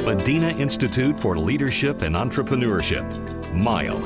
Madinah Institute for Leadership and Entrepreneurship, MILE.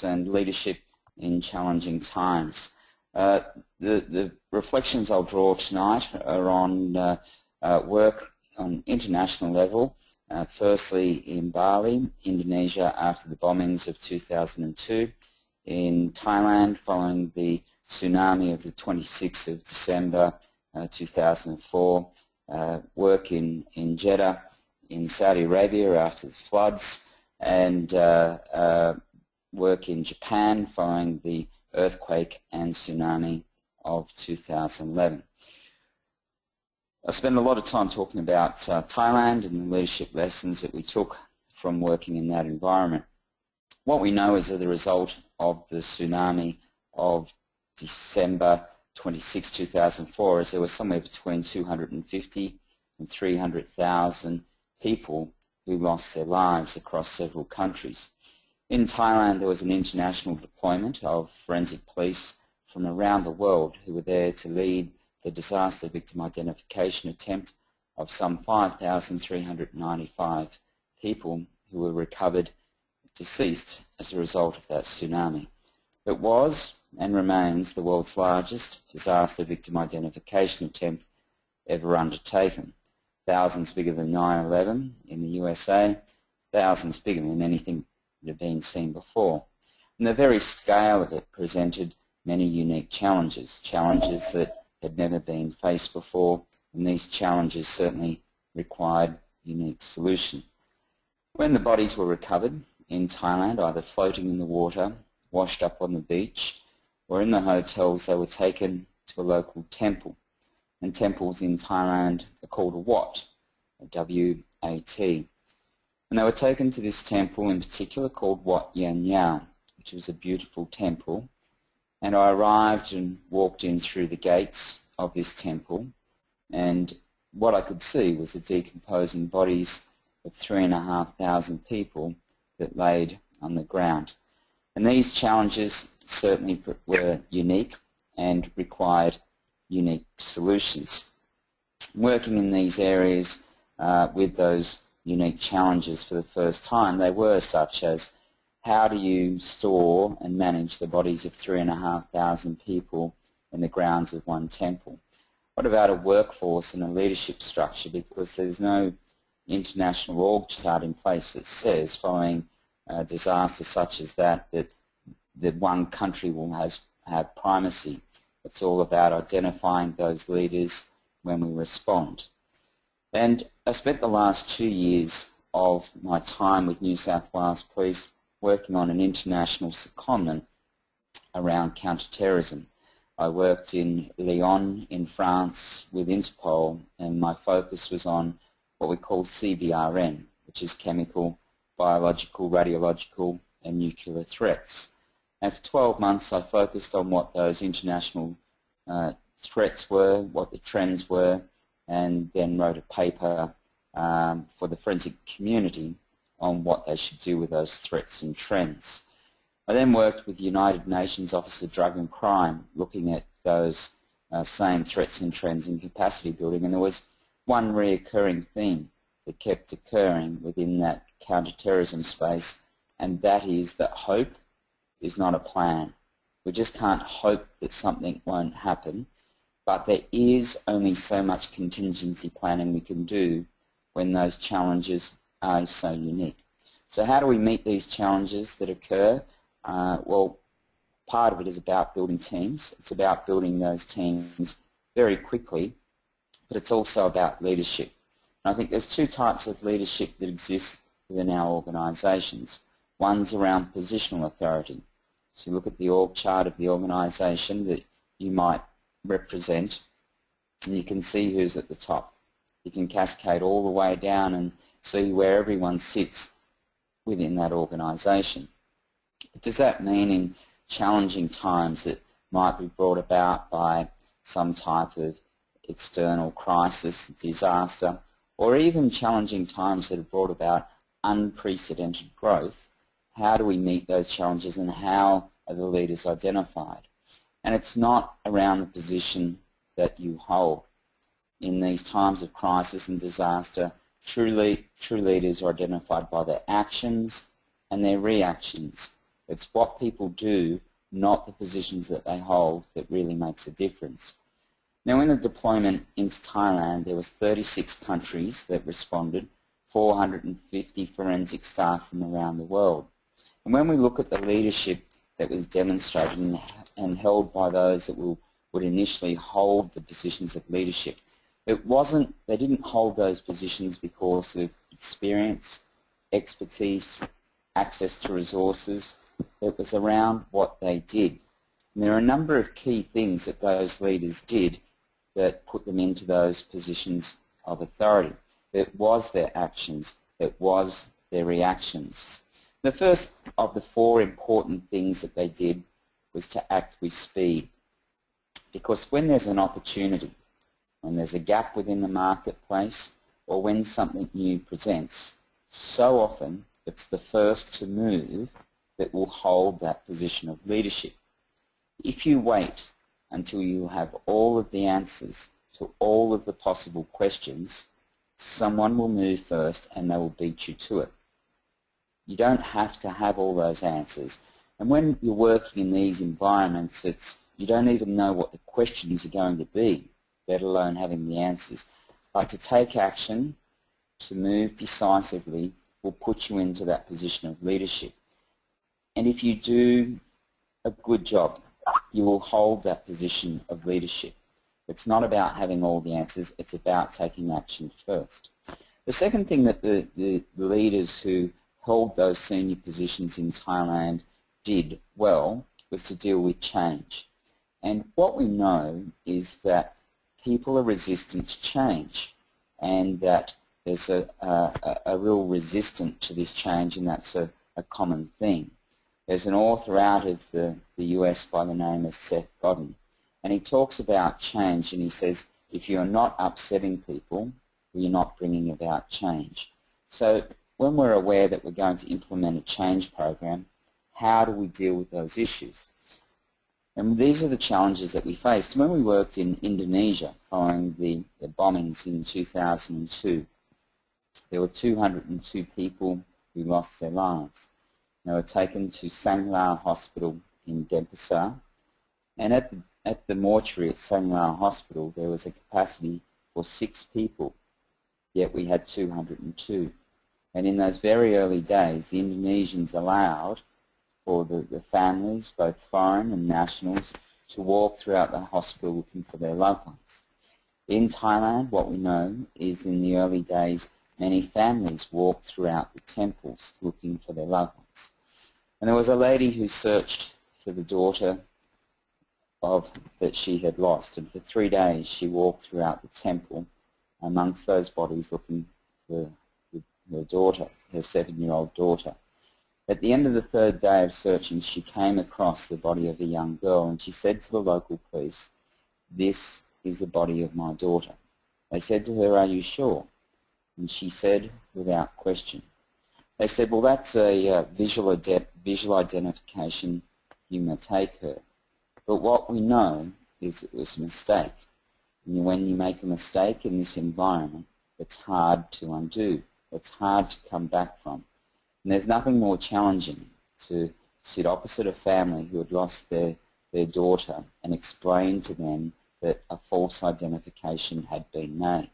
And leadership in challenging times. The reflections I'll draw tonight are on work on international level, firstly in Bali, Indonesia after the bombings of 2002, in Thailand following the tsunami of the 26th of December 2004, work in Jeddah in Saudi Arabia after the floods, and work in Japan following the earthquake and tsunami of 2011. I spent a lot of time talking about Thailand and the leadership lessons that we took from working in that environment. What we know is that the result of the tsunami of December 26, 2004 is there was somewhere between 250 and 300,000 people who lost their lives across several countries. In Thailand, there was an international deployment of forensic police from around the world who were there to lead the disaster victim identification attempt of some 5,395 people who were recovered deceased as a result of that tsunami. It was and remains the world's largest disaster victim identification attempt ever undertaken. Thousands bigger than 9/11 in the USA, thousands bigger than anything that had been seen before. And the very scale of it presented many unique challenges that had never been faced before, and these challenges certainly required unique solution. When the bodies were recovered in Thailand, either floating in the water, washed up on the beach, or in the hotels, they were taken to a local temple. And temples in Thailand are called a wat, a W-A-T. And they were taken to this temple in particular called Wat Yan Yao, which was a beautiful temple. And I arrived and walked in through the gates of this temple, and what I could see was the decomposing bodies of 3,500 people that laid on the ground. And these challenges certainly were unique and required unique solutions. Working in these areas with those unique challenges for the first time, they were such as, how do you store and manage the bodies of 3,500 people in the grounds of one temple? What about a workforce and a leadership structure? Because there's no international org chart in place that says following a disaster such as that one country will have primacy. It's all about identifying those leaders when we respond. And I spent the last 2 years of my time with New South Wales Police working on an international secondment around counterterrorism. I worked in Lyon in France with Interpol, and my focus was on what we call CBRN, which is chemical, biological, radiological and nuclear threats. And for 12 months I focused on what those international threats were, what the trends were, and then wrote a paper for the forensic community on what they should do with those threats and trends. I then worked with the United Nations Office of Drug and Crime looking at those same threats and trends in capacity building, and there was one reoccurring theme that kept occurring within that counterterrorism space, and that is that hope is not a plan. We just can't hope that something won't happen, but there is only so much contingency planning we can do when those challenges are so unique. So how do we meet these challenges that occur? Well, part of it is about building teams. It's about building those teams very quickly, but it's also about leadership. And I think there's two types of leadership that exist within our organisations. One's around positional authority. So you look at the org chart of the organisation that you might represent, and you can see who's at the top. You can cascade all the way down and see where everyone sits within that organisation. Does that mean in challenging times that might be brought about by some type of external crisis, disaster, or even challenging times that have brought about unprecedented growth, how do we meet those challenges and how are the leaders identified? And it's not around the position that you hold. In these times of crisis and disaster, true leaders are identified by their actions and their reactions. It's what people do, not the positions that they hold, that really makes a difference. Now, in the deployment into Thailand, there was 36 countries that responded, 450 forensic staff from around the world. And when we look at the leadership that was demonstrated and held by those that would initially hold the positions of leadership, they didn't hold those positions because of experience, expertise, access to resources. It was around what they did. And there are a number of key things that those leaders did that put them into those positions of authority. It was their actions. It was their reactions. The first of the four important things that they did was to act with speed. Because when there's an opportunity, when there's a gap within the marketplace, or when something new presents, so often it's the first to move that will hold that position of leadership. If you wait until you have all of the answers to all of the possible questions, someone will move first and they will beat you to it. You don't have to have all those answers. And when you're working in these environments, you don't even know what the questions are going to be, let alone having the answers. But to take action, to move decisively, will put you into that position of leadership. And if you do a good job, you will hold that position of leadership. It's not about having all the answers, it's about taking action first. The second thing that the leaders who held those senior positions in Thailand did well was to deal with change. And what we know is that people are resistant to change, and that there's a real resistance to this change, and that's a common theme. There's an author out of the US by the name of Seth Godin, and he talks about change, and he says, if you're not upsetting people, you're not bringing about change. So when we're aware that we're going to implement a change program, how do we deal with those issues? And these are the challenges that we faced. When we worked in Indonesia following the bombings in 2002, there were 202 people who lost their lives. They were taken to Sanglar Hospital in Denpasar, and at the mortuary at Sanglar Hospital there was a capacity for 6 people, yet we had 202. And in those very early days, the Indonesians allowed for the families, both foreign and nationals, to walk throughout the hospital looking for their loved ones. In Thailand, what we know is in the early days, many families walked throughout the temples looking for their loved ones. And there was a lady who searched for the daughter that she had lost, and for 3 days she walked throughout the temple amongst those bodies looking for her daughter, her 7-year-old daughter. At the end of the 3rd day of searching, she came across the body of a young girl, and she said to the local police, "This is the body of my daughter." They said to her, "Are you sure?" And she said, without question. They said, "Well, that's a visual identification. You may take her." But what we know is it was a mistake. And when you make a mistake in this environment, it's hard to undo. It's hard to come back from. And there's nothing more challenging to sit opposite a family who had lost their daughter and explain to them that a false identification had been made.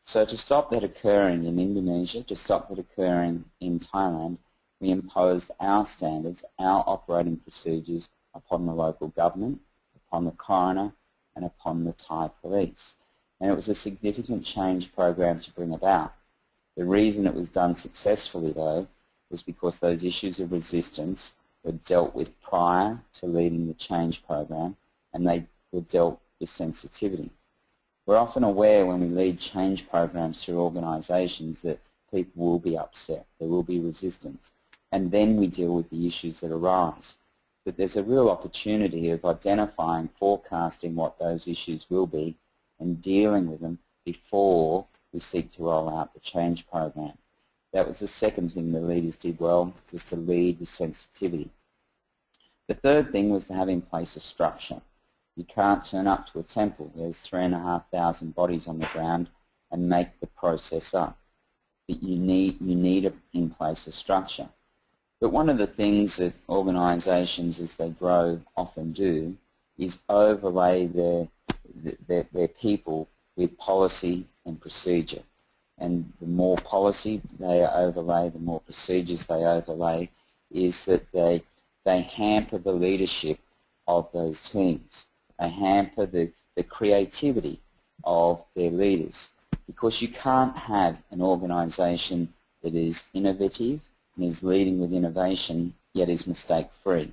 So to stop that occurring in Indonesia, to stop that occurring in Thailand, we imposed our standards, our operating procedures upon the local government, upon the coroner, and upon the Thai police. and it was a significant change program to bring about. The reason it was done successfully, though, was because those issues of resistance were dealt with prior to leading the change program, and they were dealt with sensitivity. We're often aware when we lead change programs through organisations that people will be upset, there will be resistance, and then we deal with the issues that arise. But there's a real opportunity of identifying, forecasting what those issues will be and dealing with them before we seek to roll out the change program. That was the second thing the leaders did well, was to lead with sensitivity. The third thing was to have in place a structure. You can't turn up to a temple, there's 3,500 bodies on the ground, and make the process up. But you need in place a structure. But one of the things that organisations as they grow often do is overlay their people with policy and procedure. And the more policy they overlay, the more procedures they overlay, is that they hamper the leadership of those teams. They hamper the creativity of their leaders, because you can't have an organisation that is innovative and is leading with innovation yet is mistake-free.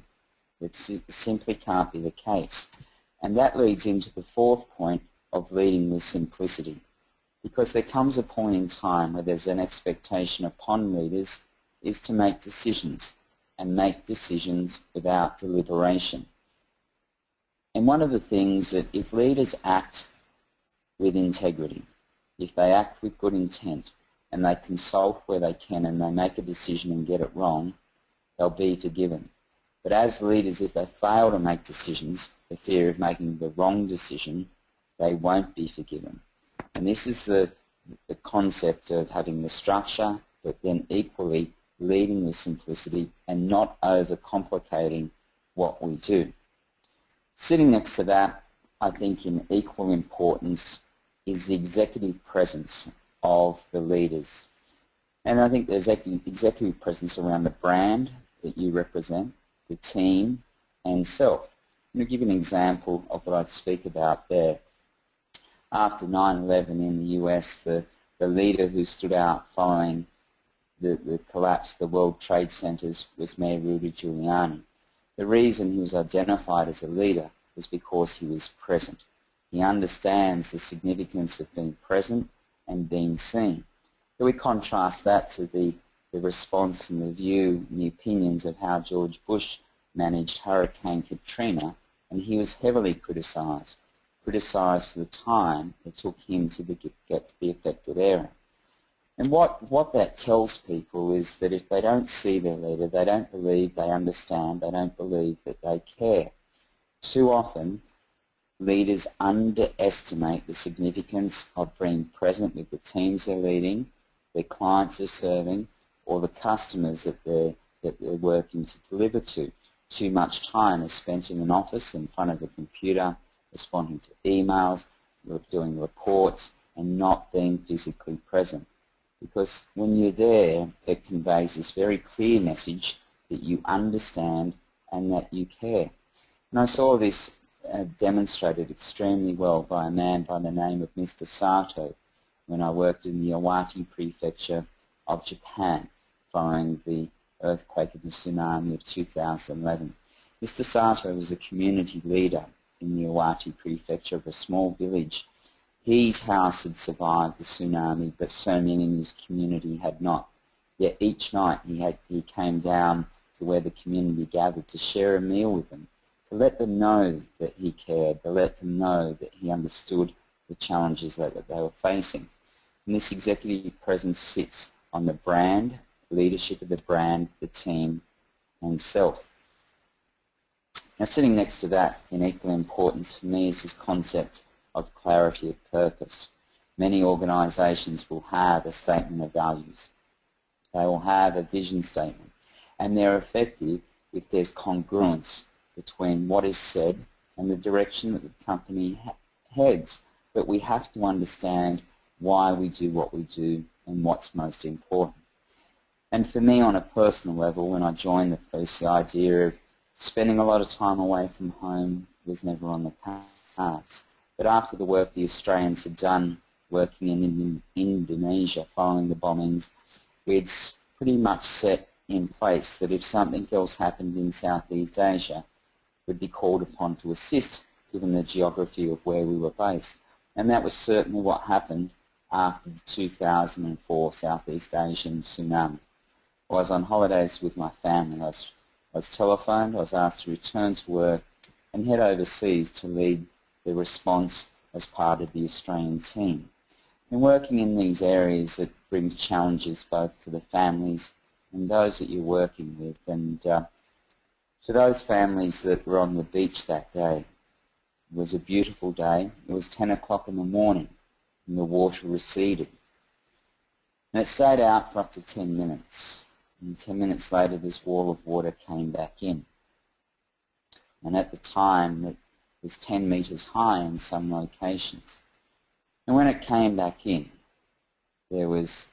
It simply can't be the case. And that leads into the fourth point of leading with simplicity, because there comes a point in time where there's an expectation upon leaders is to make decisions, and make decisions without deliberation. And one of the things that if leaders act with integrity, if they act with good intent, and they consult where they can and they make a decision and get it wrong, they'll be forgiven. But as leaders, if they fail to make decisions for fear of making the wrong decision, they won't be forgiven. And this is the concept of having the structure, but then equally leading with simplicity and not overcomplicating what we do. Sitting next to that, I think in equal importance, is the executive presence of the leaders. And I think there's executive presence around the brand that you represent, the team, and self. I'm going to give you an example of what I speak about there. After 9/11 in the US, the leader who stood out following the collapse of the World Trade Centers was Mayor Rudy Giuliani. The reason he was identified as a leader was because he was present. He understands the significance of being present and being seen. So we contrast that to the response and the view and the opinions of how George Bush managed Hurricane Katrina, and he was heavily criticised for the time it took him to get to the affected area. And what that tells people is that if they don't see their leader, they don't believe they understand, they don't believe that they care. Too often, leaders underestimate the significance of being present with the teams they're leading, their clients they're serving, or the customers that they're working to deliver to. Too much time is spent in an office in front of a computer, responding to emails, doing reports, and not being physically present. Because when you're there, it conveys this very clear message that you understand and that you care. And I saw this demonstrated extremely well by a man by the name of Mr. Sato when I worked in the Iwate prefecture of Japan following the earthquake and the tsunami of 2011. Mr. Sato was a community leader in the Iwate prefecture of a small village. His house had survived the tsunami, but so many in his community had not. Yet each night he came down to where the community gathered to share a meal with them, to let them know that he cared, to let them know that he understood the challenges that they were facing. And this executive presence sits on the brand, leadership of the brand, the team, and self. Now, sitting next to that in equal importance for me is this concept of clarity of purpose. Many organisations will have a statement of values. They will have a vision statement, and they're effective if there's congruence between what is said and the direction that the company heads. But we have to understand why we do what we do and what's most important. And for me, on a personal level, when I joined the police, the idea of spending a lot of time away from home was never on the cards. But after the work the Australians had done working in Indonesia following the bombings, we'd pretty much set in place that if something else happened in Southeast Asia, we'd be called upon to assist, given the geography of where we were based. And that was certainly what happened after the 2004 Southeast Asian tsunami. I was on holidays with my family. I was telephoned, I was asked to return to work and head overseas to lead the response as part of the Australian team. And working in these areas, it brings challenges both to the families and those that you're working with. And to those families that were on the beach that day, it was a beautiful day. It was 10 o'clock in the morning and the water receded. And it stayed out for up to 10 minutes. And 10 minutes later, this wall of water came back in. And at the time, it was 10 metres high in some locations. And when it came back in, there was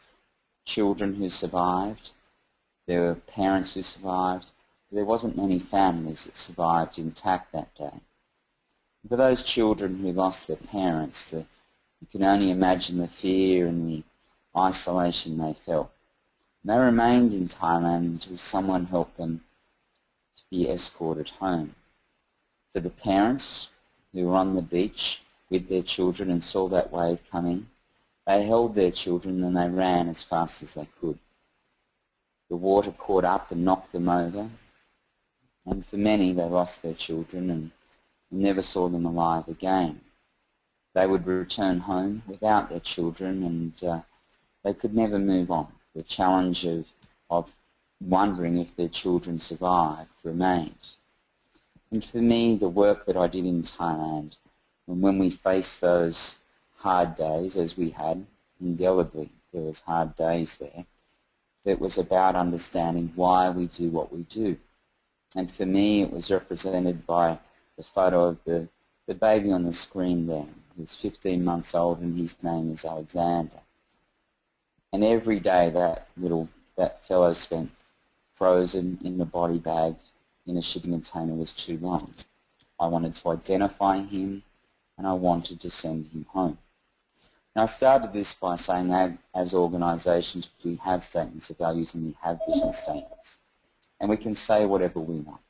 children who survived, there were parents who survived, but there wasn't many families that survived intact that day. For those children who lost their parents, you can only imagine the fear and the isolation they felt. And they remained in Thailand until someone helped them to be escorted home. For the parents who were on the beach with their children and saw that wave coming, they held their children and they ran as fast as they could. The water caught up and knocked them over, and for many they lost their children and never saw them alive again. They would return home without their children and they could never move on. The challenge of wondering if their children survived remained. And for me, the work that I did in Thailand, and when we faced those hard days, as we had, indelibly, there was hard days there, it was about understanding why we do what we do. And for me, it was represented by the photo of the baby on the screen there. He was 15 months old and his name is Alexander. And every day that fellow spent frozen in the body bag in a shipping container was too long. I wanted to identify him and I wanted to send him home. Now I started this by saying that as organisations we have statements of values and we have vision statements. And we can say whatever we want.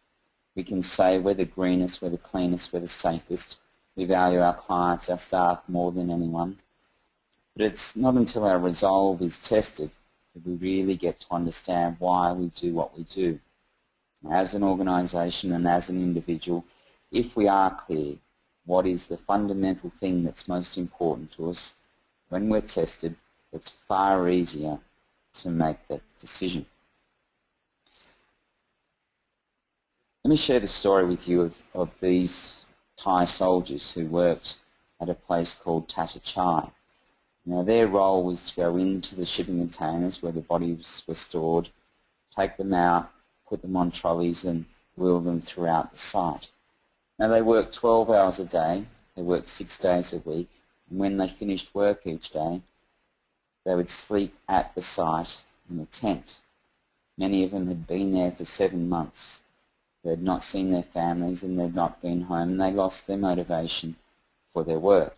We can say we're the greenest, we're the cleanest, we're the safest. We value our clients, our staff more than anyone. But it's not until our resolve is tested that we really get to understand why we do what we do. As an organisation and as an individual, if we are clear what is the fundamental thing that's most important to us, when we're tested, it's far easier to make that decision. Let me share the story with you of these Thai soldiers who worked at a place called Tatachai. Now their role was to go into the shipping containers where the bodies were stored, take them out, put them on trolleys and wheel them throughout the site. Now they worked 12 hours a day, they worked 6 days a week, and when they finished work each day, they would sleep at the site in a tent. Many of them had been there for 7 months. They had not seen their families and they'd not been home, and they lost their motivation for their work.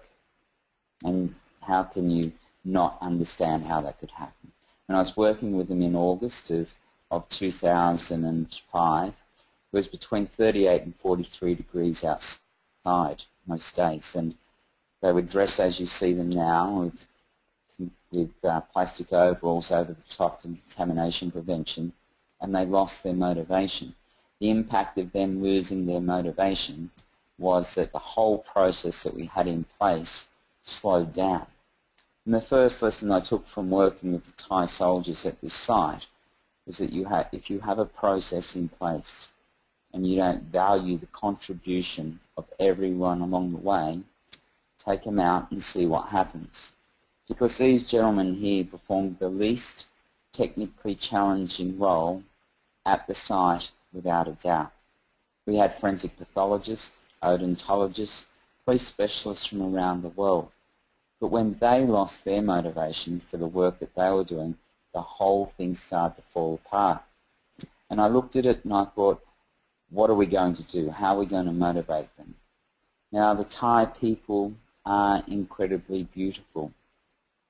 And how can you not understand how that could happen? When I was working with them in August of 2005, it was between 38 and 43 degrees outside most days, and they would dress as you see them now with plastic overalls over the top for contamination prevention, and they lost their motivation. The impact of them losing their motivation was that the whole process that we had in place slowed down. And the first lesson I took from working with the Thai soldiers at this site was that if you have a process in place and you don't value the contribution of everyone along the way, take them out and see what happens. Because these gentlemen here performed the least technically challenging role at the site without a doubt. We had forensic pathologists, odontologists, police specialists from around the world. But when they lost their motivation for the work that they were doing, the whole thing started to fall apart. And I looked at it and I thought, what are we going to do? How are we going to motivate them? Now the Thai people are incredibly beautiful.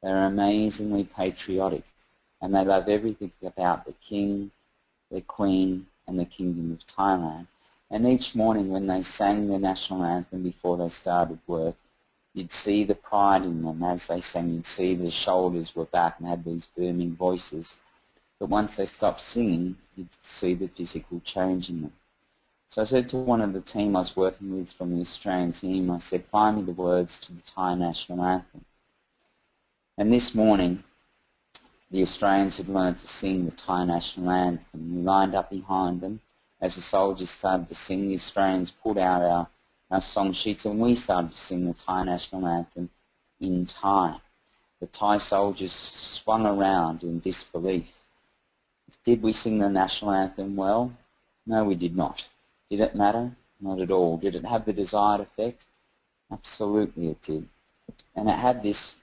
They're amazingly patriotic, and they love everything about the king, the queen, and the Kingdom of Thailand. And each morning when they sang the national anthem before they started work, you'd see the pride in them as they sang. You'd see their shoulders were back and had these booming voices. But once they stopped singing, you'd see the physical change in them. So I said to one of the team I was working with from the Australian team, I said, find me the words to the Thai national anthem. And this morning, the Australians had learned to sing the Thai national anthem. We lined up behind them. As the soldiers started to sing, the Australians pulled out our song sheets and we started to sing the Thai national anthem in Thai. The Thai soldiers swung around in disbelief. Did we sing the national anthem well? No, we did not. Did it matter? Not at all. Did it have the desired effect? Absolutely it did. And it had this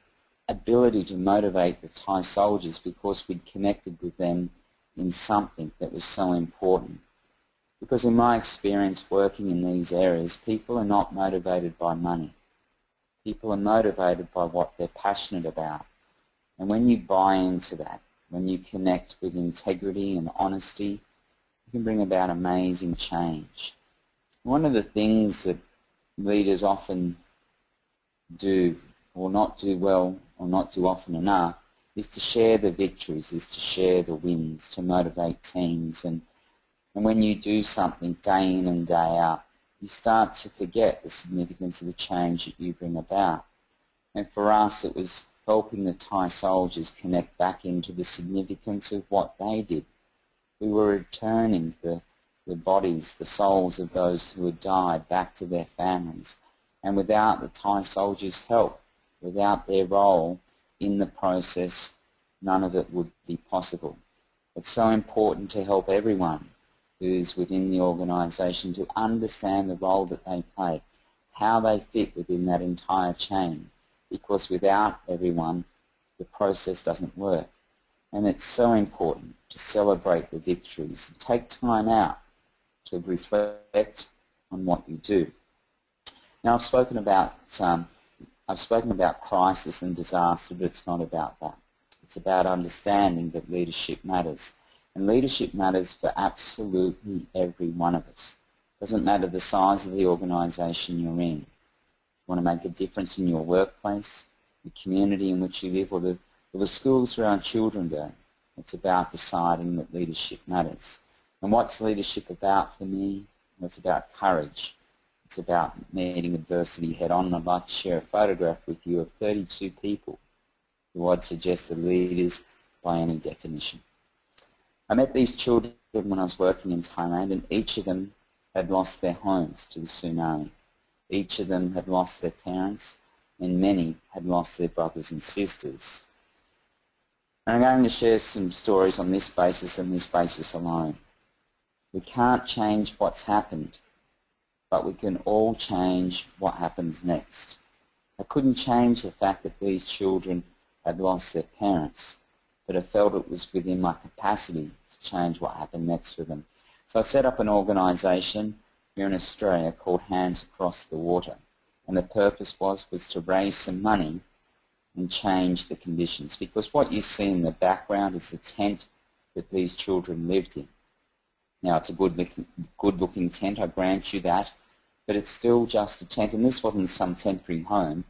ability to motivate the Thai soldiers because we'd connected with them in something that was so important. Because in my experience working in these areas, people are not motivated by money. People are motivated by what they're passionate about. And when you buy into that, when you connect with integrity and honesty, you can bring about amazing change. One of the things that leaders often do or not do well or not do often enough is to share the victories, is to share the wins, to motivate teams. And when you do something day in and day out, you start to forget the significance of the change that you bring about. And for us, it was helping the Thai soldiers connect back into the significance of what they did. We were returning the bodies, the souls of those who had died back to their families. And without the Thai soldiers' help, without their role in the process, none of it would be possible. It's so important to help everyone who's within the organisation to understand the role that they play, how they fit within that entire chain, because without everyone, the process doesn't work. And it's so important to celebrate the victories, take time out to reflect on what you do. Now I've spoken about crisis and disaster, but it's not about that. It's about understanding that leadership matters. And leadership matters for absolutely every one of us. It doesn't matter the size of the organisation you're in. You want to make a difference in your workplace, the community in which you live, or the schools where our children go. It's about deciding that leadership matters. And what's leadership about for me? Well, it's about courage. It's about meeting adversity head on. And I'd like to share a photograph with you of 32 people who I'd suggest are leaders by any definition. I met these children when I was working in Thailand, and each of them had lost their homes to the tsunami. Each of them had lost their parents, and many had lost their brothers and sisters. And I'm going to share some stories on this basis and this basis alone. We can't change what's happened, but we can all change what happens next. I couldn't change the fact that these children had lost their parents, but I felt it was within my capacity to change what happened next for them. So I set up an organisation here in Australia called Hands Across the Water, and the purpose was to raise some money and change the conditions, because what you see in the background is the tent that these children lived in. Now it's a good-looking tent, I grant you that, but it's still just a tent, and this wasn't some temporary home.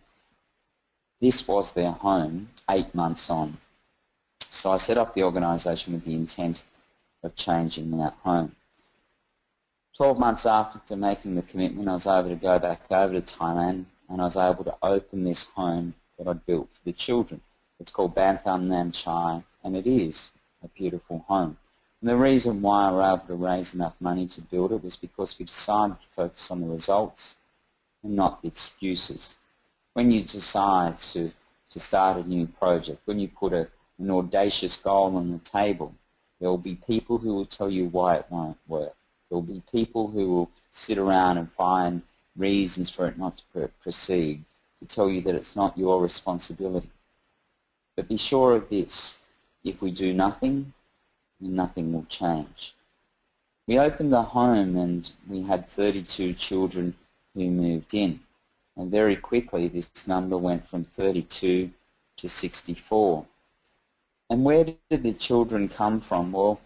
This was their home 8 months on. So I set up the organisation with the intent of changing that home. 12 months after making the commitment, I was able to go back over to Thailand, and I was able to open this home that I'd built for the children. It's called Bantham Nam Chai, and it is a beautiful home. And the reason why we were able to raise enough money to build it was because we decided to focus on the results and not the excuses. When you decide to start a new project, when you put an audacious goal on the table, there will be people who will tell you why it won't work. There will be people who will sit around and find reasons for it not to proceed, to tell you that it's not your responsibility. But be sure of this, if we do nothing, then nothing will change. We opened the home and we had 32 children who moved in. And very quickly this number went from 32 to 64. And where did the children come from? Well,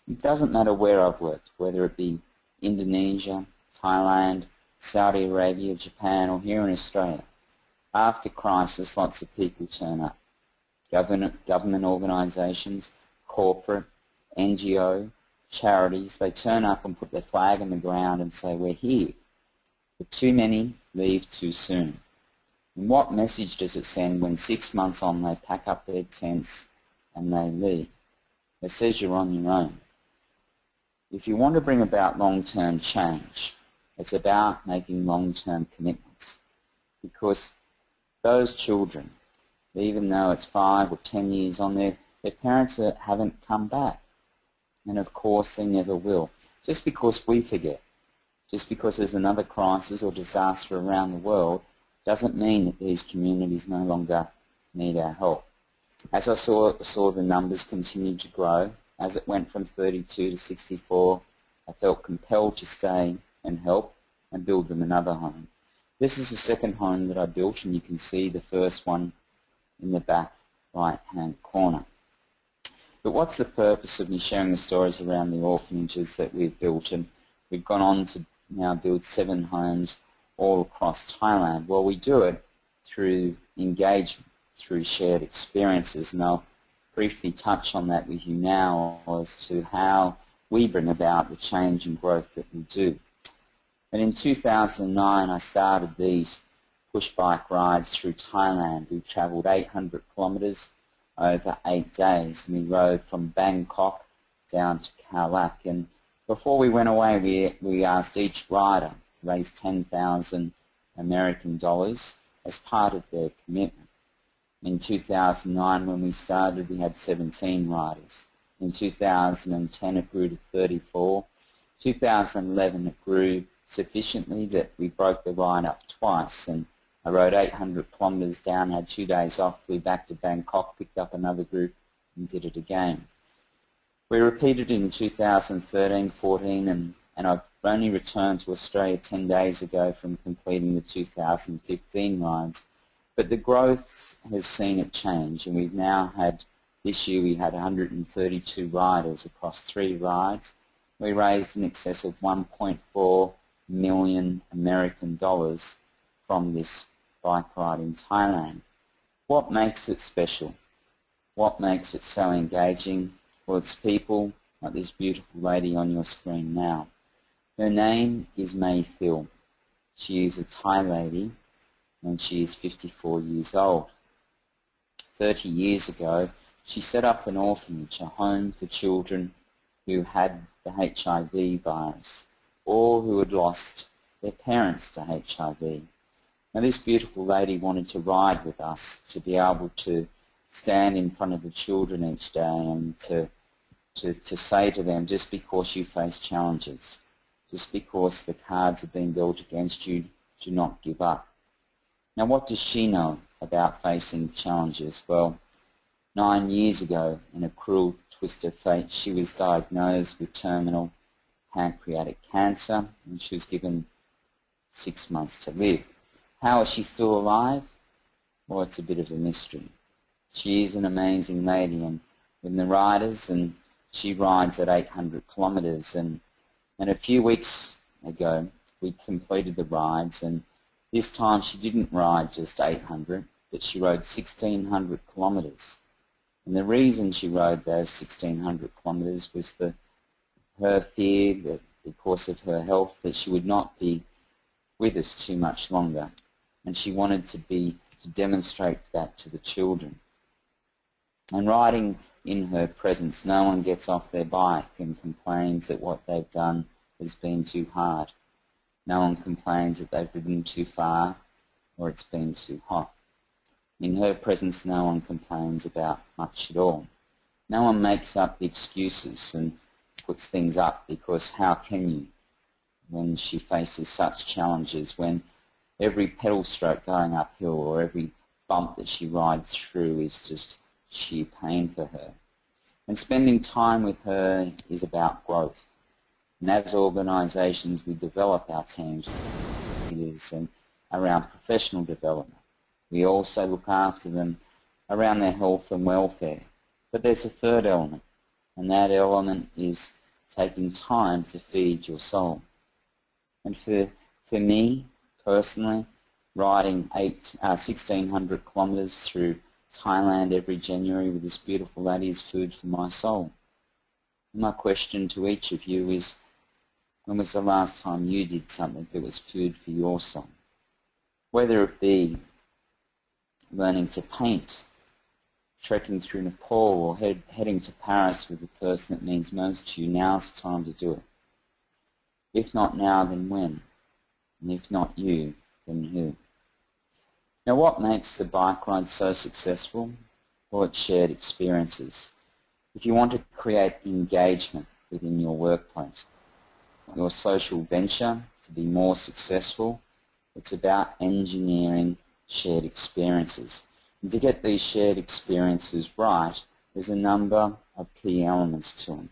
it doesn't matter where I've worked, whether it be Indonesia, Thailand, Saudi Arabia, Japan, or here in Australia. After crisis, lots of people turn up. Government organisations, corporate, NGO, charities, they turn up and put their flag on the ground and say, we're here. But too many leave too soon. And what message does it send when 6 months on they pack up their tents and they leave? It says you're on your own. If you want to bring about long-term change, it's about making long-term commitments. Because those children, even though it's 5 or 10 years on their parents haven't come back. And of course they never will. Just because we forget, just because there's another crisis or disaster around the world, doesn't mean that these communities no longer need our help. As I saw the numbers continue to grow, as it went from 32 to 64, I felt compelled to stay and help and build them another home. This is the second home that I built, and you can see the first one in the back right-hand corner. But what's the purpose of me sharing the stories around the orphanages that we've built? And we've gone on to now build 7 homes all across Thailand. Well, we do it through engagement, through shared experiences, and I'll briefly touch on that with you now as to how we bring about the change and growth that we do. And in 2009 I started these push bike rides through Thailand. We travelled 800 kilometres over 8 days, and we rode from Bangkok down to Khao Lak. And before we went away, we asked each rider to raise 10,000 American dollars as part of their commitment. In 2009, when we started, we had 17 riders. In 2010, it grew to 34. 2011, it grew sufficiently that we broke the ride up twice, and I rode 800 kilometres down, had 2 days off, flew back to Bangkok, picked up another group and did it again. We repeated it in 2013, 14, and I've only returned to Australia 10 days ago from completing the 2015 rides. But the growth has seen it change, and we've now had, this year we had 132 riders across 3 rides. We raised in excess of 1.4 million American dollars from this bike ride in Thailand. What makes it special? What makes it so engaging? Well, it's people like this beautiful lady on your screen now. Her name is May Phil. She is a Thai lady, and she is 54 years old. 30 years ago, she set up an orphanage, a home for children who had the HIV virus or who had lost their parents to HIV. Now, this beautiful lady wanted to ride with us, to be able to stand in front of the children each day and to say to them, just because you face challenges, just because the cards have been dealt against you, do not give up. Now, what does she know about facing challenges? Well, 9 years ago, in a cruel twist of fate, she was diagnosed with terminal pancreatic cancer, and she was given 6 months to live. How is she still alive? Well, it's a bit of a mystery. She is an amazing lady, and in the riders, and she rides at 800 kilometres, and a few weeks ago we completed the rides, and this time she didn't ride just 800, but she rode 1,600 kilometres. And the reason she rode those 1,600 kilometres was her fear that because of her health that she would not be with us too much longer. And she wanted to demonstrate that to the children. And riding in her presence, no one gets off their bike and complains that what they've done has been too hard. No one complains that they've ridden too far or it's been too hot. In her presence, no one complains about much at all. No one makes up the excuses and puts things up, because how can you when she faces such challenges, when every pedal stroke going uphill or every bump that she rides through is just sheer pain for her. And spending time with her is about growth. And as organisations, we develop our teams and around professional development. We also look after them around their health and welfare. But there's a third element, and that element is taking time to feed your soul. And for me, personally, riding 1,600 kilometres through Thailand every January with this beautiful lad is food for my soul. And my question to each of you is, when was the last time you did something that was food for your soul? Whether it be learning to paint, trekking through Nepal, or heading to Paris with the person that means most to you, now's the time to do it. If not now, then when? And if not you, then who? Now, what makes the bike ride so successful? Well, it's shared experiences. If you want to create engagement within your workplace, your social venture to be more successful, it's about engineering shared experiences. And to get these shared experiences right, there's a number of key elements to them.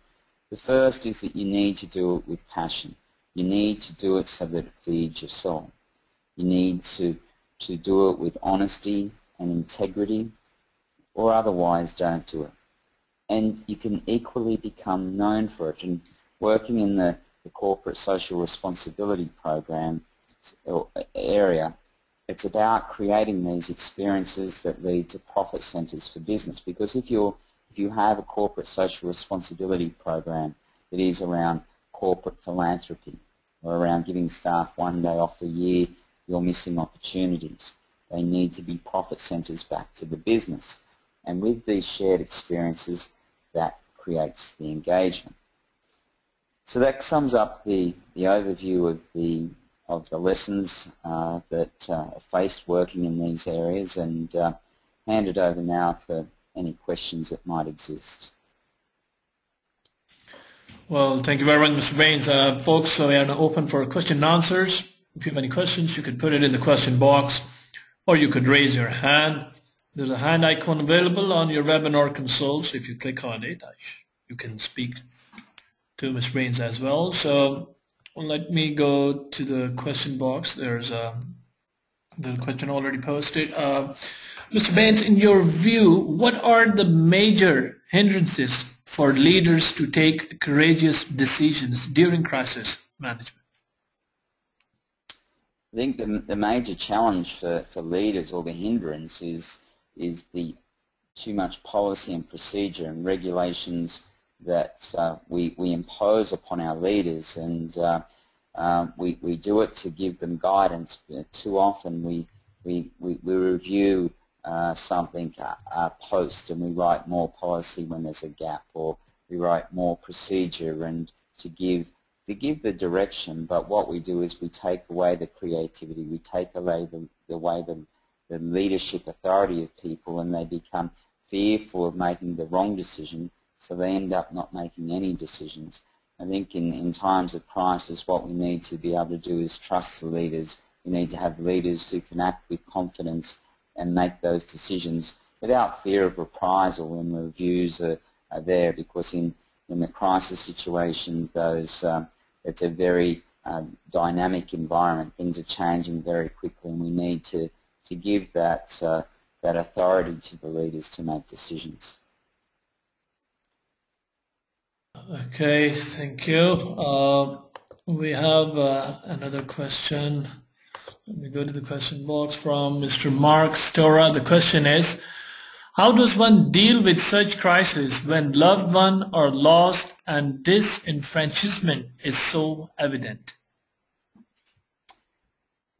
The first is that you need to do it with passion. You need to do it so that it feeds your soul. You need to do it with honesty and integrity, or otherwise don't do it. And you can equally become known for it. And working in the corporate social responsibility program area, it's about creating these experiences that lead to profit centres for business. Because if you have a corporate social responsibility program that is around corporate philanthropy or around giving staff one day off a year, you're missing opportunities. They need to be profit centres back to the business. And with these shared experiences, that creates the engagement. So that sums up the overview of the lessons that are faced working in these areas, and hand it over now for any questions that might exist. Well, thank you very much, Mr. Baines. Folks, so we are now open for question and answers. If you have any questions, you could put it in the question box, or you could raise your hand. There's a hand icon available on your webinar console, so if you click on it, you can speak to Mr. Baines as well. So let me go to the question box. There's the question already posted. Mr. Baines, in your view, what are the major hindrances for leaders to take courageous decisions during crisis management? I think the major challenge for leaders, or the hindrance, is the too much policy and procedure and regulations that we impose upon our leaders, and we do it to give them guidance. Too often we review something post, and we write more policy when there's a gap, or we write more procedure and to give the direction. But what we do is we take away the creativity, we take away the leadership authority of people, and they become fearful of making the wrong decision, so they end up not making any decisions. I think in times of crisis, what we need to be able to do is trust the leaders. We need to have leaders who can act with confidence and make those decisions without fear of reprisal when reviews are there, because in the crisis situation, it's a very dynamic environment. Things are changing very quickly, and we need to give that authority to the leaders to make decisions. Okay, thank you. We have another question. Let me go to the question box from Mr. Mark Stora. The question is, how does one deal with such crises when loved ones are lost and disenfranchisement is so evident?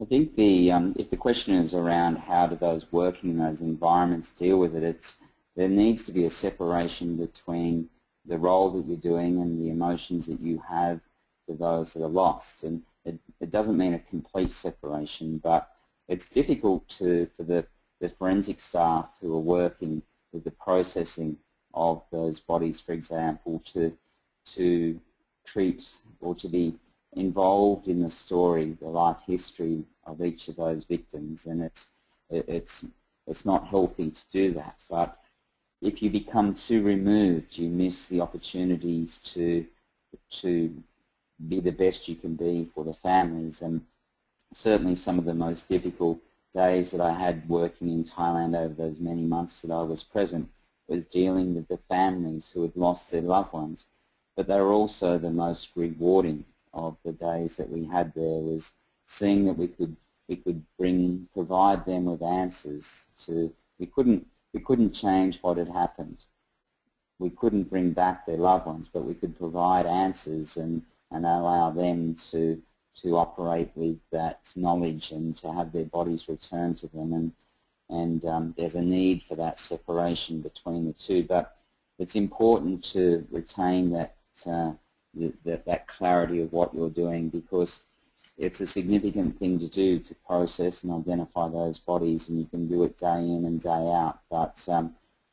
I think if the question is around how do those working in those environments deal with it, there needs to be a separation between the role that you're doing and the emotions that you have for those that are lost. And it doesn't mean a complete separation, but it's difficult for the forensic staff who are working with the processing of those bodies, for example, to treat or to be involved in the story, the life history of each of those victims, and it's not healthy to do that. But if you become too removed, you miss the opportunities to be the best you can be for the families. And certainly some of the most difficult days that I had working in Thailand over those many months that I was present was dealing with the families who had lost their loved ones. But they were also the most rewarding of the days that we had there, was seeing that we could provide them with answers to, we couldn't change what had happened. We couldn't bring back their loved ones, but we could provide answers and allow them to operate with that knowledge and to have their bodies returned to them. And there's a need for that separation between the two. But it's important to retain that clarity of what you're doing, because it's a significant thing to do, to process and identify those bodies, and you can do it day in and day out. But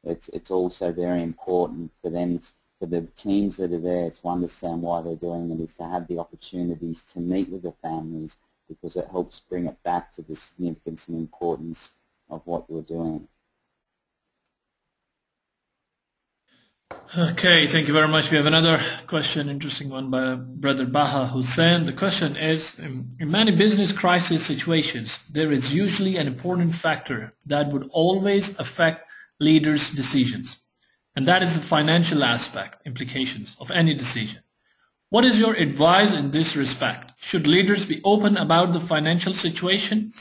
it's also very important for them, for the teams that are there, to understand why they're doing it, is to have the opportunities to meet with the families, because it helps bring it back to the significance and importance of what you're doing. Okay, thank you very much. We have another question, interesting one by Brother Baha Hussein. The question is, in many business crisis situations, there is usually an important factor that would always affect leaders' decisions, and that is the financial aspect, implications of any decision. What is your advice in this respect? Should leaders be open about the financial situation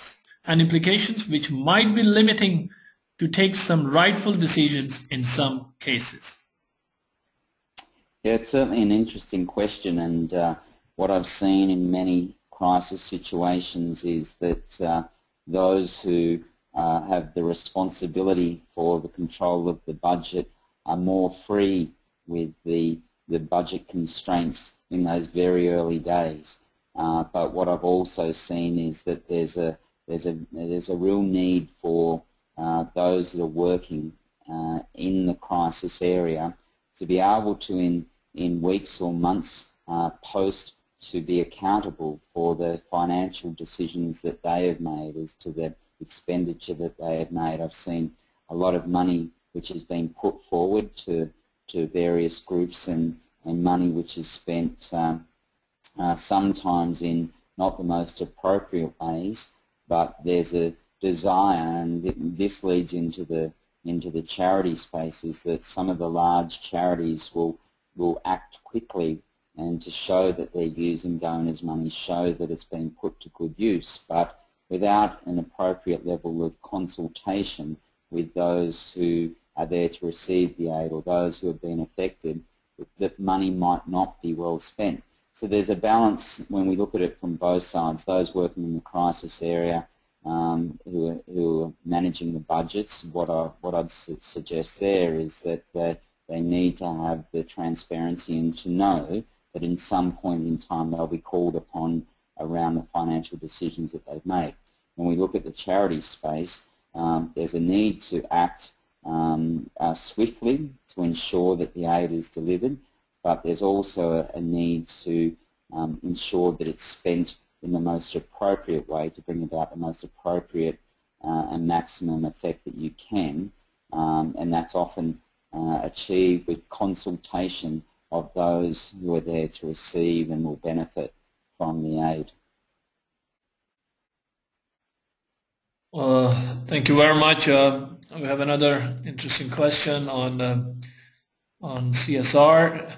and implications, which might be limiting to take some rightful decisions in some cases? Yeah, it's certainly an interesting question, and what I've seen in many crisis situations is that those who have the responsibility for the control of the budget are more free with the budget constraints in those very early days. But what I've also seen is that there's a real need for those that are working in the crisis area to be able to, in weeks or months post, to be accountable for the financial decisions that they have made as to the expenditure that they have made. I've seen a lot of money which has been put forward to various groups, and money which is spent sometimes in not the most appropriate ways, but there's a desire, and this leads into the charity spaces, that some of the large charities will act quickly and to show that they're using donors' money, show that it's being put to good use, but without an appropriate level of consultation with those who are there to receive the aid or those who have been affected, that money might not be well spent. So there's a balance when we look at it from both sides, those working in the crisis area who are managing the budgets. What I'd suggest there is that they need to have the transparency and to know that in some point in time they'll be called upon around the financial decisions that they've made. When we look at the charity space, there's a need to act swiftly to ensure that the aid is delivered, but there's also a need to ensure that it's spent in the most appropriate way to bring about the most appropriate and maximum effect that you can, and that's often achieved with consultation of those who are there to receive and will benefit from the aid. Thank you very much. We have another interesting question on CSR.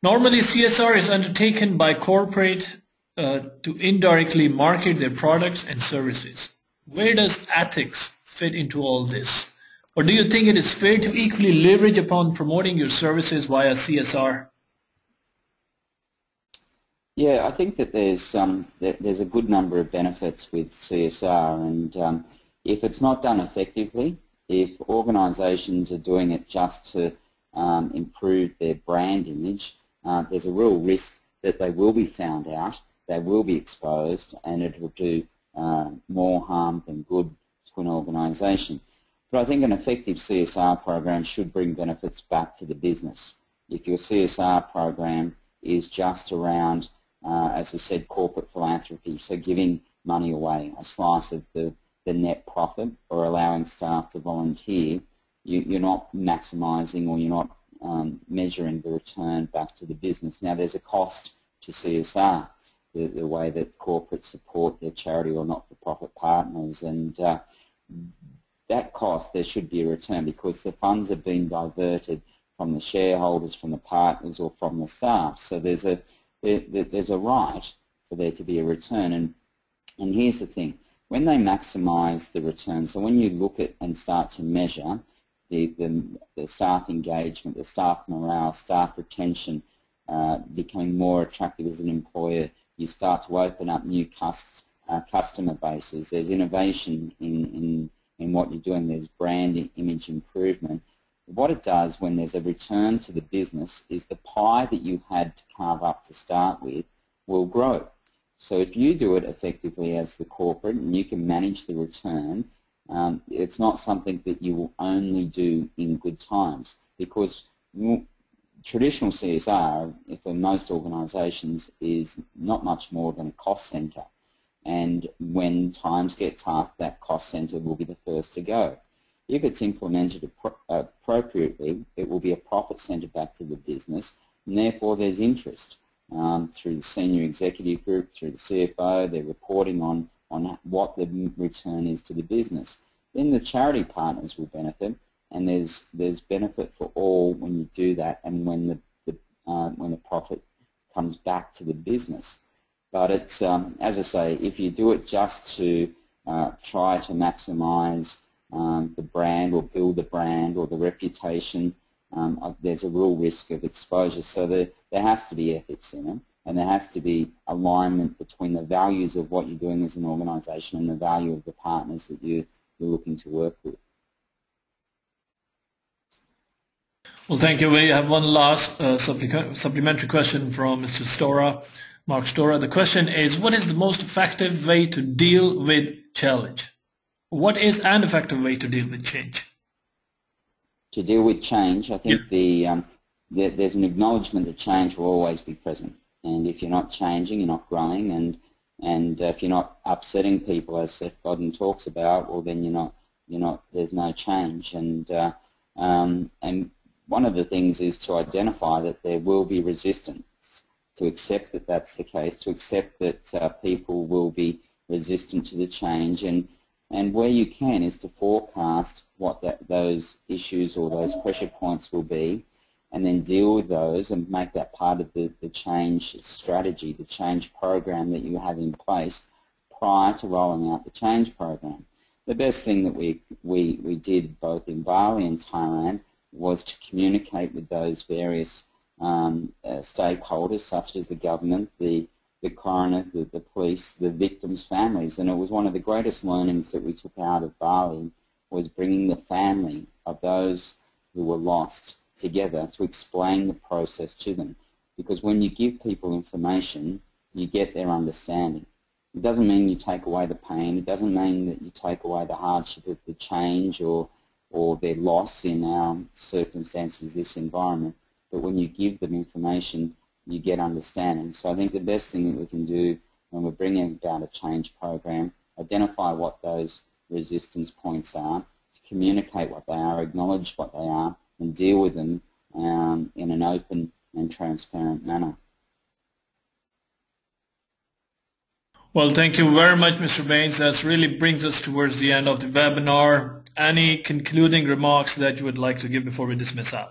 Normally, CSR is undertaken by corporate to indirectly market their products and services. Where does ethics fit into all this? Or do you think it is fair to equally leverage upon promoting your services via CSR? Yeah, I think that there's a good number of benefits with CSR, and if it's not done effectively, if organisations are doing it just to improve their brand image, there's a real risk that they will be found out, they will be exposed, and it will do more harm than good to an organisation. But I think an effective CSR program should bring benefits back to the business. If your CSR program is just around, as I said, corporate philanthropy, so giving money away, a slice of the net profit, or allowing staff to volunteer, you're not maximising, or you're not measuring the return back to the business. Now, there's a cost to CSR, the way that corporates support their charity or not-for-profit partners, and that cost, there should be a return because the funds are being diverted from the shareholders, from the partners, or from the staff. So there's a right for there to be a return. And here's the thing: when they maximise the return, so when you look at and start to measure the staff engagement, the staff morale, staff retention, becoming more attractive as an employer, you start to open up new customer bases. There's innovation in what you're doing. There's brand image improvement. What it does when there's a return to the business is the pie that you had to carve up to start with will grow. So if you do it effectively as the corporate and you can manage the return, it's not something that you will only do in good times, because traditional CSR, for most organisations, is not much more than a cost centre. And when times get tough, that cost centre will be the first to go. If it's implemented appropriately, it will be a profit centre back to the business, and therefore there's interest through the senior executive group, through the CFO. They're reporting on what the return is to the business. Then the charity partners will benefit, and there's benefit for all when you do that, and when the profit comes back to the business. But it's as I say, if you do it just to try to maximise the brand or build the brand or the reputation, there's a real risk of exposure. So there has to be ethics in it, and there has to be alignment between the values of what you're doing as an organisation and the value of the partners that you're looking to work with. Well, thank you. We have one last supplementary question from Mr. Stora, Mark Stora. The question is, what is the most effective way to deal with challenge? What is an effective way to deal with change? To deal with change, I think there's an acknowledgement that change will always be present. And if you're not changing, you're not growing. And if you're not upsetting people, as Seth Godin talks about, well, then there's no change. And one of the things is to identify that there will be resistance, to accept that that's the case, to accept that people will be resistant to the change, and where you can is to forecast what those issues or those pressure points will be, and then deal with those and make that part of the change strategy, the change program that you have in place prior to rolling out the change program. The best thing that we did both in Bali and Thailand was to communicate with those various stakeholders, such as the government, the coroner, the police, the victims' families. And it was one of the greatest learnings that we took out of Bali, was bringing the family of those who were lost together to explain the process to them. Because when you give people information, you get their understanding. It doesn't mean you take away the pain. It doesn't mean that you take away the hardship of the change or their loss in our circumstances, this environment. But when you give them information, you get understanding. So I think the best thing that we can do when we're bringing about a change program, identify what those resistance points are, communicate what they are, acknowledge what they are, and deal with them in an open and transparent manner. Well, thank you very much, Mr. Baines. That really brings us towards the end of the webinar. Any concluding remarks that you would like to give before we dismiss out?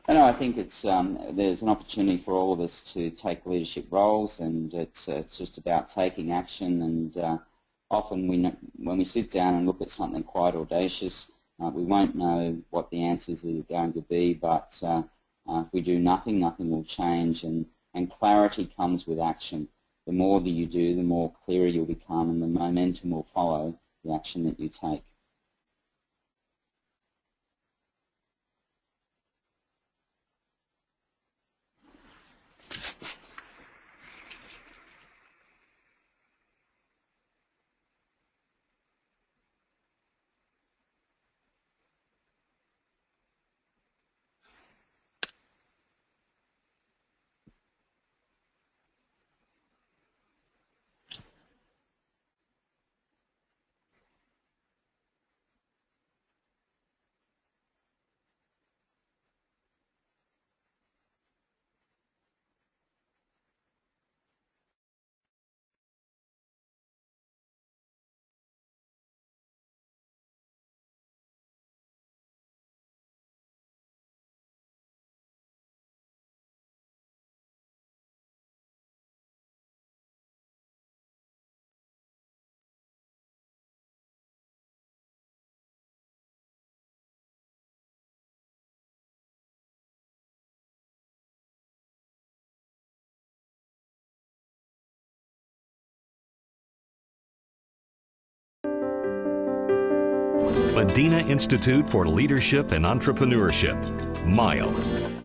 I think it's there's an opportunity for all of us to take leadership roles, and it's just about taking action. And often when we sit down and look at something quite audacious, we won't know what the answers are going to be. But if we do nothing, nothing will change. And clarity comes with action. The more that you do, the more clearer you'll become, and the momentum will follow the action that you take. Madinah Institute for Leadership and Entrepreneurship, MILE.